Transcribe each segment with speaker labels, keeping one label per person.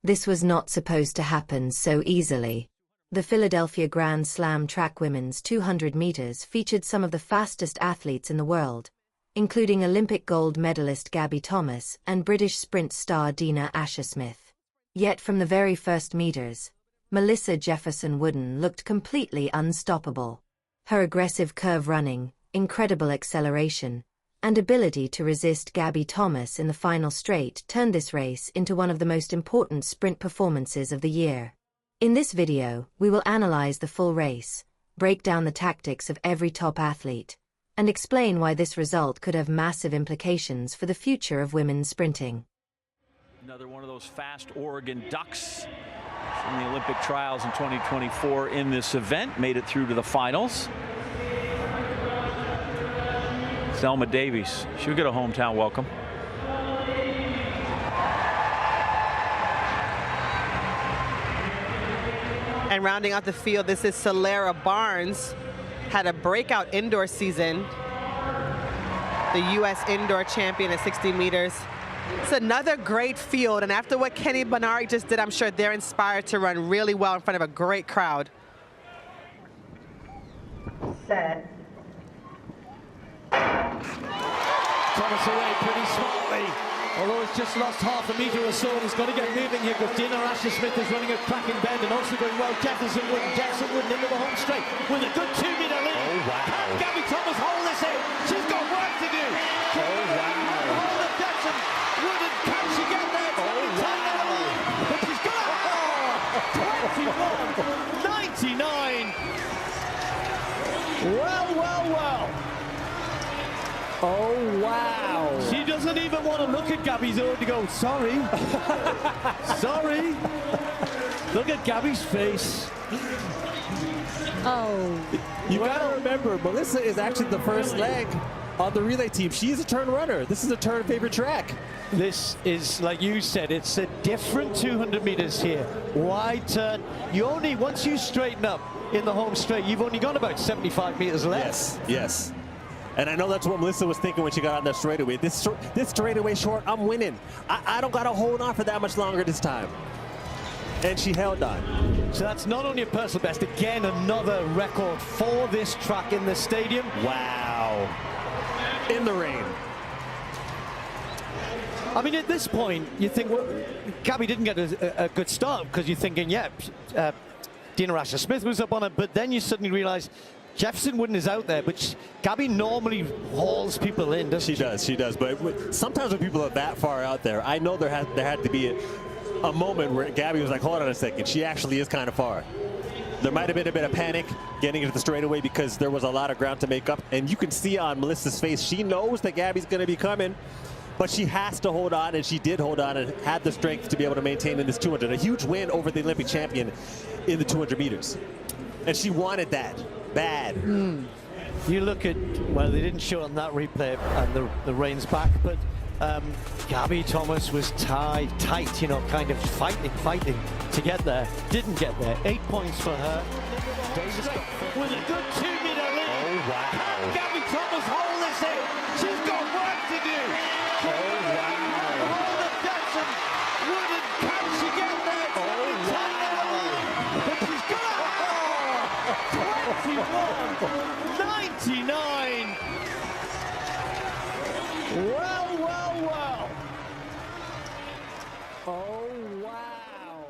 Speaker 1: This was not supposed to happen so easily. The Philadelphia Grand Slam track women's 200 meters featured some of the fastest athletes in the world, including Olympic gold medalist Gabby Thomas and British sprint star Dina Asher-Smith. Yet from the very first meters, Melissa Jefferson-Wooden looked completely unstoppable. Her aggressive curve running, incredible acceleration, and ability to resist Gabby Thomas in the final straight turned this race into one of the most important sprint performances of the year. In this video, we will analyze the full race, break down the tactics of every top athlete, and explain why this result could have massive implications for the future of women's sprinting.
Speaker 2: Another one of those fast Oregon Ducks from the Olympic trials in 2024 in this event, made it through to the finals. Tamari Davis, she'll get a hometown welcome.
Speaker 3: And rounding out the field, this is Celera Barnes. Had a breakout indoor season. The U.S. indoor champion at 60 meters. It's another great field, and after what Kenny Benari just did, I'm sure they're inspired to run really well in front of a great crowd. Set.
Speaker 4: Thomas away pretty smartly, although it's just lost half a meter or so, and he's got to get moving here because Dina Asher-Smith is running a cracking bend and also going well. Jefferson-Wooden into the home straight with a good 2-meter lead.
Speaker 2: Oh, wow.
Speaker 4: Can Gabby Thomas hold this in? She's got work to do.
Speaker 2: Oh, wow.
Speaker 4: Hold of Jefferson-Wooden. Can she get there? It's going to be tight down the line, but she's got it. 21.99. Well.
Speaker 5: Oh, wow.
Speaker 4: She doesn't even want to look at Gabby's own to go, sorry. Sorry. Look at Gabby's face.
Speaker 5: Oh. You got to remember, Melissa is actually the first leg on the relay team. She is a turn runner. This is a turn favorite track.
Speaker 4: This is, like you said, it's a different 200 meters here. Wide turn. You only, once you straighten up in the home straight, you've only got about 75 meters left.
Speaker 5: Yes. And I know that's what Melissa was thinking when she got on that straightaway. This straightaway short, I'm winning. I don't got to hold on for that much longer this time. And she held on.
Speaker 4: So that's not only a personal best, again, another record for this track in the stadium.
Speaker 5: Wow. In the rain.
Speaker 4: I mean, at this point, you think, well, Gabby didn't get a good start because you're thinking, yeah, Dina Asher-Smith was up on it, but then you suddenly realize Jefferson-Wooden is out there, but Gabby normally hauls people in, doesn't she?
Speaker 5: She does. But sometimes when people are that far out there, I know there had to be a moment where Gabby was like, hold on a second, she actually is kind of far. There might have been a bit of panic getting into the straightaway because there was a lot of ground to make up. And you can see on Melissa's face, she knows that Gabby's going to be coming, but she has to hold on, and she did hold on and had the strength to be able to maintain in this 200. A huge win over the Olympic champion in the 200 meters. And she wanted that. Bad.
Speaker 4: You look at, well, they didn't show it on that replay and the rain's back, but Gabby Thomas was tight, you know, kind of fighting to get there. Didn't get there. 8 points for her. Davis with a good 2-meter lead.
Speaker 2: Oh, wow.
Speaker 4: Can Gabby Thomas hold this in? She's got work to do.
Speaker 2: Oh, wow.
Speaker 4: Hold of Jefferson-Wooden. Can she get there? It's going to be tight down the line, but she's got it. 21.99. Well.
Speaker 5: Oh, wow.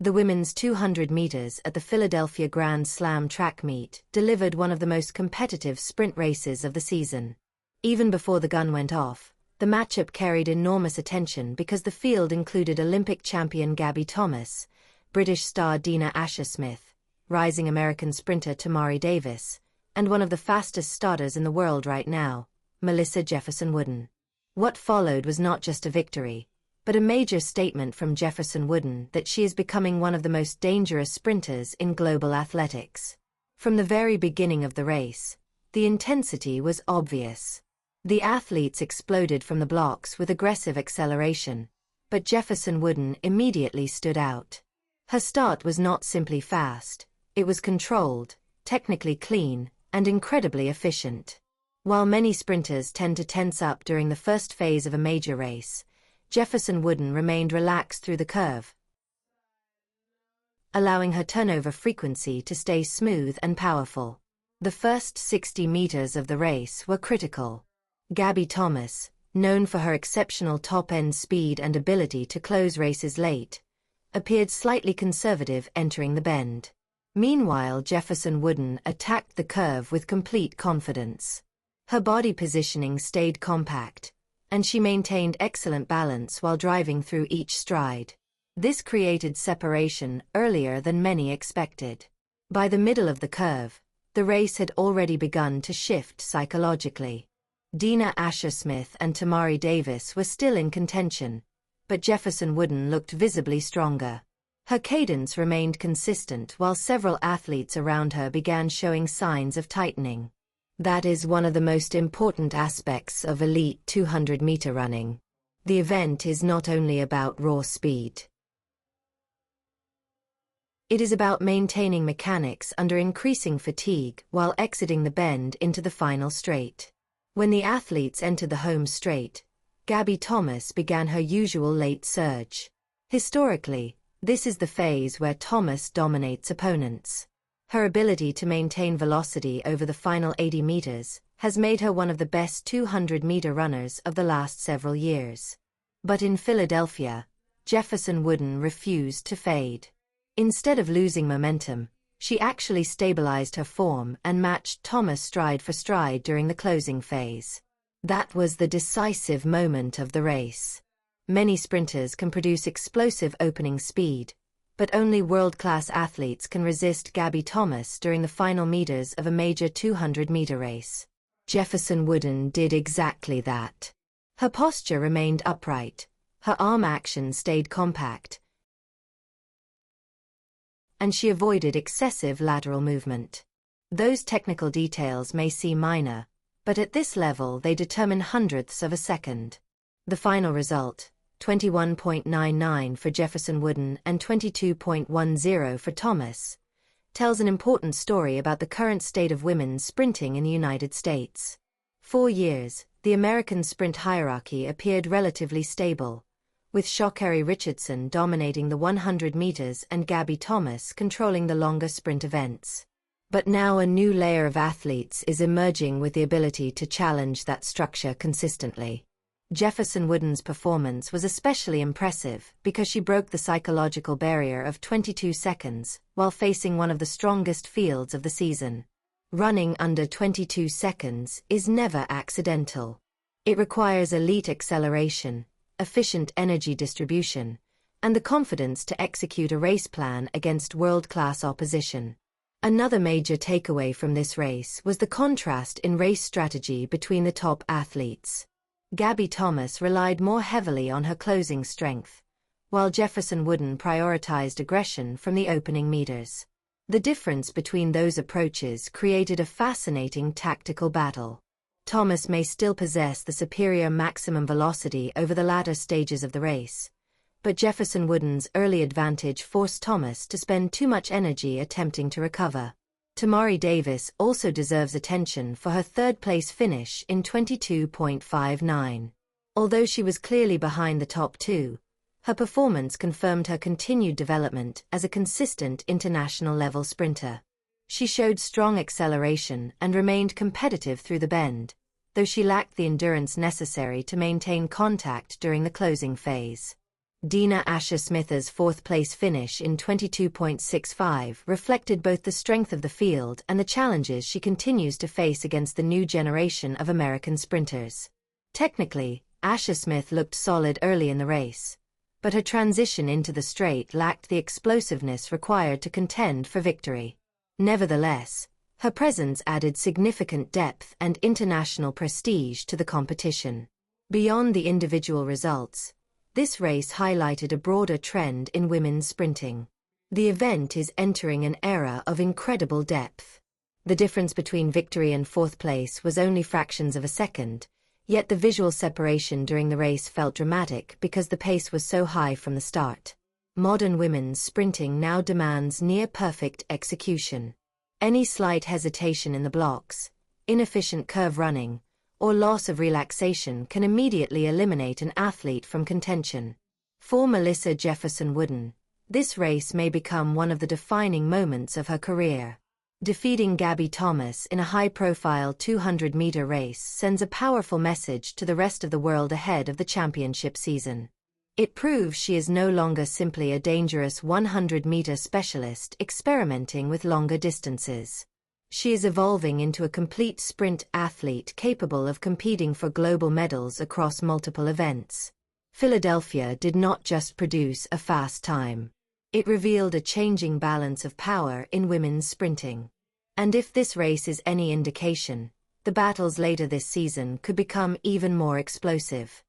Speaker 1: The women's 200 meters at the Philadelphia Grand Slam track meet delivered one of the most competitive sprint races of the season. Even before the gun went off, the matchup carried enormous attention because the field included Olympic champion Gabby Thomas, British star Dina Asher-Smith, rising American sprinter Tamari Davis, and one of the fastest starters in the world right now, Melissa Jefferson-Wooden. What followed was not just a victory, but a major statement from Jefferson-Wooden that she is becoming one of the most dangerous sprinters in global athletics. From the very beginning of the race, the intensity was obvious. The athletes exploded from the blocks with aggressive acceleration, but Jefferson-Wooden immediately stood out. Her start was not simply fast, it was controlled, technically clean, and incredibly efficient. While many sprinters tend to tense up during the first phase of a major race, Jefferson-Wooden remained relaxed through the curve, allowing her turnover frequency to stay smooth and powerful. The first 60 meters of the race were critical. Gabby Thomas, known for her exceptional top-end speed and ability to close races late, appeared slightly conservative entering the bend. Meanwhile, Jefferson-Wooden attacked the curve with complete confidence. Her body positioning stayed compact, and she maintained excellent balance while driving through each stride. This created separation earlier than many expected. By the middle of the curve, the race had already begun to shift psychologically. Dina Asher-Smith and Tamari Davis were still in contention, but Jefferson-Wooden looked visibly stronger. Her cadence remained consistent while several athletes around her began showing signs of tightening. That is one of the most important aspects of elite 200-meter running. The event is not only about raw speed. It is about maintaining mechanics under increasing fatigue while exiting the bend into the final straight. When the athletes entered the home straight, Gabby Thomas began her usual late surge. Historically, this is the phase where Thomas dominates opponents. Her ability to maintain velocity over the final 80 meters has made her one of the best 200-meter runners of the last several years. But in Philadelphia, Jefferson-Wooden refused to fade. Instead of losing momentum, she actually stabilized her form and matched Thomas stride for stride during the closing phase. That was the decisive moment of the race. Many sprinters can produce explosive opening speed, but only world-class athletes can resist Gabby Thomas during the final meters of a major 200-meter race. Jefferson-Wooden did exactly that. Her posture remained upright, her arm action stayed compact, and she avoided excessive lateral movement. Those technical details may seem minor, but at this level they determine hundredths of a second. The final result, 21.99 for Jefferson-Wooden and 22.10 for Thomas, tells an important story about the current state of women's sprinting in the United States. For years, the American sprint hierarchy appeared relatively stable, with Sha'Carri Richardson dominating the 100 meters and Gabby Thomas controlling the longer sprint events. But now a new layer of athletes is emerging with the ability to challenge that structure consistently. Jefferson-Wooden's performance was especially impressive because she broke the psychological barrier of 22 seconds while facing one of the strongest fields of the season. Running under 22 seconds is never accidental. It requires elite acceleration, efficient energy distribution, and the confidence to execute a race plan against world-class opposition. Another major takeaway from this race was the contrast in race strategy between the top athletes. Gabby Thomas relied more heavily on her closing strength, while Jefferson-Wooden prioritized aggression from the opening meters. The difference between those approaches created a fascinating tactical battle. Thomas may still possess the superior maximum velocity over the latter stages of the race, but Jefferson-Wooden's early advantage forced Thomas to spend too much energy attempting to recover. Tamari Davis also deserves attention for her third-place finish in 22.59. Although she was clearly behind the top two, her performance confirmed her continued development as a consistent international-level sprinter. She showed strong acceleration and remained competitive through the bend, though she lacked the endurance necessary to maintain contact during the closing phase. Dina Asher-Smith's fourth-place finish in 22.65 reflected both the strength of the field and the challenges she continues to face against the new generation of American sprinters. Technically, Asher-Smith looked solid early in the race, but her transition into the straight lacked the explosiveness required to contend for victory. Nevertheless, her presence added significant depth and international prestige to the competition. Beyond the individual results, this race highlighted a broader trend in women's sprinting. The event is entering an era of incredible depth. The difference between victory and fourth place was only fractions of a second, yet the visual separation during the race felt dramatic because the pace was so high from the start. Modern women's sprinting now demands near-perfect execution. Any slight hesitation in the blocks, inefficient curve running, or loss of relaxation can immediately eliminate an athlete from contention. For Melissa Jefferson-Wooden, this race may become one of the defining moments of her career. Defeating Gabby Thomas in a high-profile 200-meter race sends a powerful message to the rest of the world ahead of the championship season. It proves she is no longer simply a dangerous 100-meter specialist experimenting with longer distances. She is evolving into a complete sprint athlete capable of competing for global medals across multiple events. Philadelphia did not just produce a fast time. It revealed a changing balance of power in women's sprinting. And if this race is any indication, the battles later this season could become even more explosive.